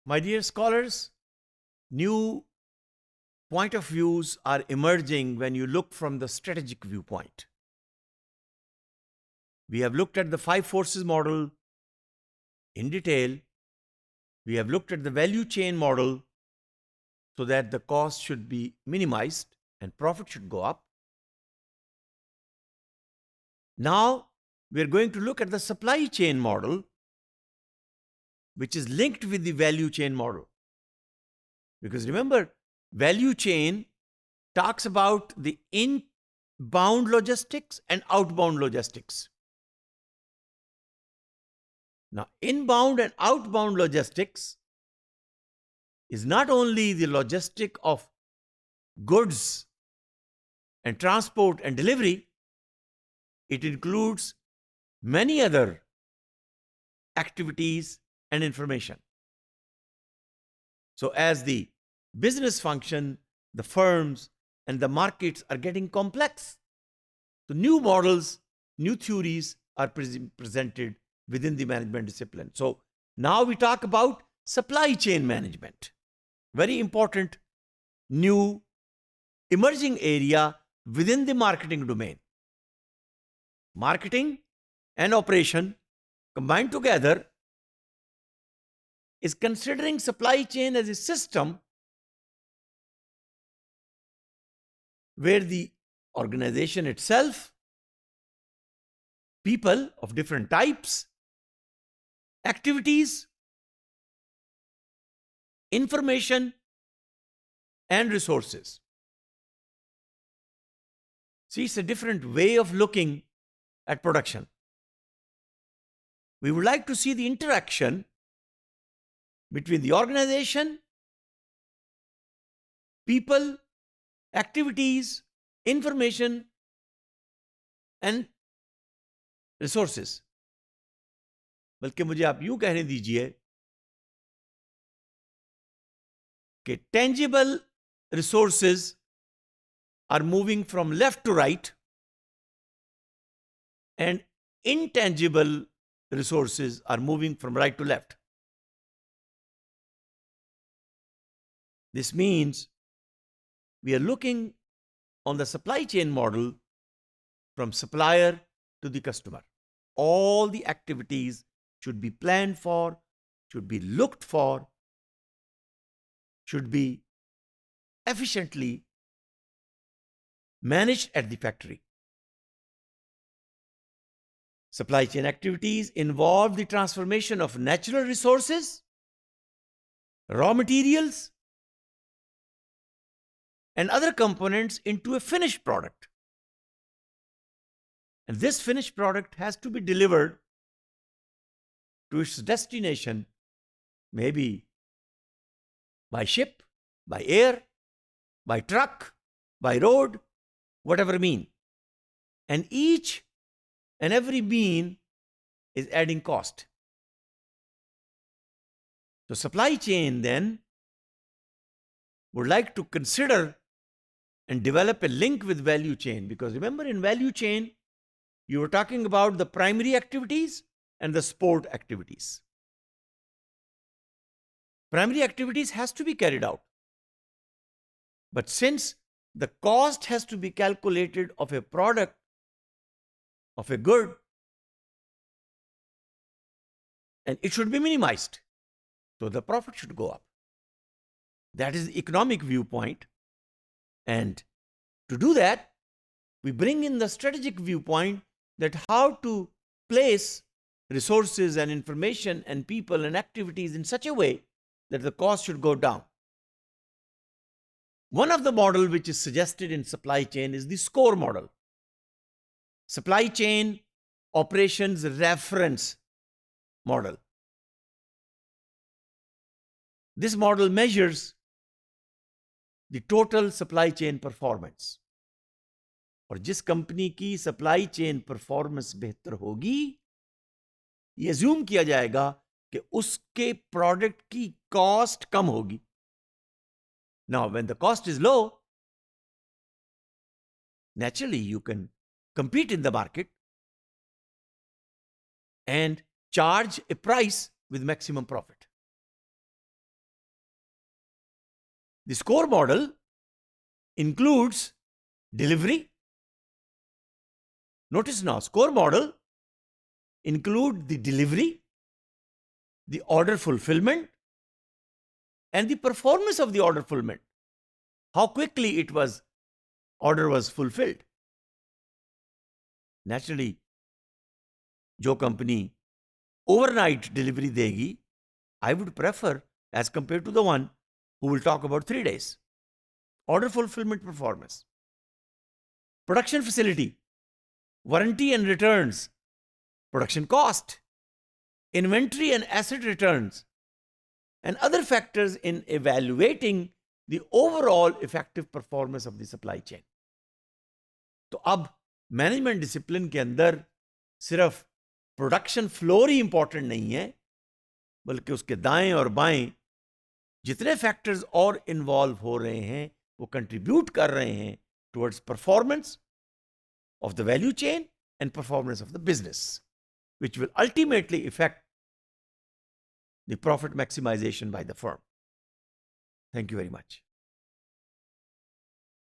My dear scholars, new point of views are emerging when you look from the strategic viewpoint. We have looked at the 5 forces model in detail. We have looked at the value chain model so that the cost should be minimized and profit should go up. Now, we are going to look at the supply chain model, which is linked with the value chain model. Because remember, value chain talks about the inbound logistics and outbound logistics. Now, inbound and outbound logistics is not only the logistic of goods and transport and delivery, it includes many other activities and information. So as the business function, the firms and the markets are getting complex, so new models, new theories are presented within the management discipline. So now we talk about supply chain management, very important new emerging area within the marketing domain. Marketing and operation combined together is considering supply chain as a system where the organization itself, people of different types, activities, information, and resources. See, it's a different way of looking at production. We would like to see the interaction between the organization, people, activities, information, and resources. बल्कि मुझे आप यूं कहने दीजिए कि tangible resources are moving from left to right and intangible resources are moving from right to left. This means we are looking on the supply chain model from supplier to the customer. All the activities should be planned for, should be looked for, should be efficiently managed at the factory. Supply chain activities involve the transformation of natural resources, raw materials, and other components into a finished product. And this finished product has to be delivered to its destination, maybe by ship, by air, by truck, by road, whatever mean. And each and every mean is adding cost. So supply chain then would like to consider and develop a link with value chain, because remember, in value chain you were talking about the primary activities and the support activities. Primary activities has to be carried out, but since the cost has to be calculated of a product, of a good, and it should be minimized, so the profit should go up. That is the economic viewpoint. And to do that, we bring in the strategic viewpoint, that how to place resources and information and people and activities in such a way that the cost should go down. One of the model which is suggested in supply chain is the SCORE model. Supply chain operations reference model. This model measures the total supply chain performance. और जिस company की supply chain performance बेहतर होगी, ये assume किया जाएगा कि उसके प्रोडक्ट की कॉस्ट कम होगी. Now, when the cost is low, naturally you can compete in the market and charge a price with maximum profit. The score model includes delivery. Notice now, score model include the delivery, the order fulfillment, and the performance of the order fulfillment. How quickly order was fulfilled. Naturally, जो company overnight delivery देगी, I would prefer as compared to the one who will talk about 3 days. Order fulfillment performance. Production facility, warranty and returns, production cost, inventory and asset returns, and other factors in evaluating the overall effective performance of the supply chain. तो अब management discipline के अंदर सिर्फ production floor ही important नहीं है, बल्कि उसके दाएं और बाएं जितने फैक्टर्स और इन्वॉल्व हो रहे हैं वो कंट्रीब्यूट कर रहे हैं towards performance of the value chain and performance of the business, which will ultimately affect the profit maximization by the firm. Thank you very much.